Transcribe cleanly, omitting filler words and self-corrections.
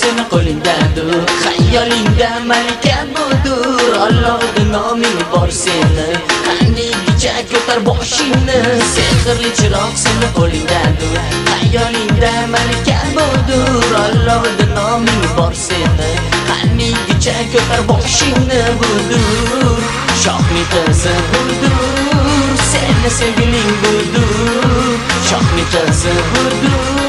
seni qo'lingdadir, xayolingda malika budur. Allohning noming bor seni, handigicha ko'tar boshingni. Sehrli chiroq seni qo'lingdadir, xayolingda malika budur. Allohning noming bor seni, handigicha ko'tar boshingni budur. Shohning qizi budur, seni sevgiling budur. Shohning qizi budur.